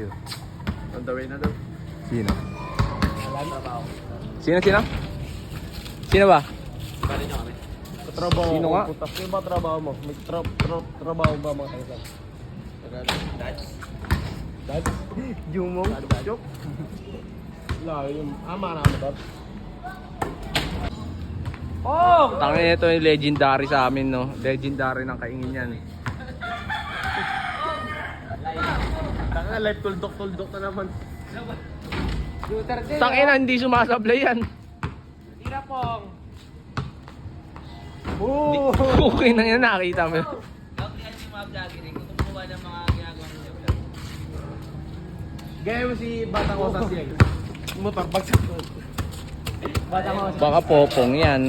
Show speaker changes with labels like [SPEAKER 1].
[SPEAKER 1] oh.
[SPEAKER 2] On the way na daw.
[SPEAKER 1] Sino?
[SPEAKER 2] Trabaho.
[SPEAKER 1] Sino ba?
[SPEAKER 2] Bali nyo kami.
[SPEAKER 3] Trabaho.
[SPEAKER 1] Sino nga?
[SPEAKER 3] Putas ko ba trabaho mo? May trabaho ba mga kaisan? Dad? Jumong? Joke? Wala, yung ama na mo, Dad.
[SPEAKER 1] Oh! Tangin ito yung legendary sa amin, no? Legendary ng kaingin yan.
[SPEAKER 3] Tanga, live tuldok na naman.
[SPEAKER 1] Tangin na, hindi sumasablay yan.
[SPEAKER 3] Tira pong!
[SPEAKER 1] Okay na yan, nakita mo.
[SPEAKER 4] Kaya si mga vlogger ko, kumukuha ng mga ginagawa ng vlog.
[SPEAKER 3] Gaya mo si Batang Osas yan. Motor, bagsak. Batang Osas.
[SPEAKER 1] Baka popong yan.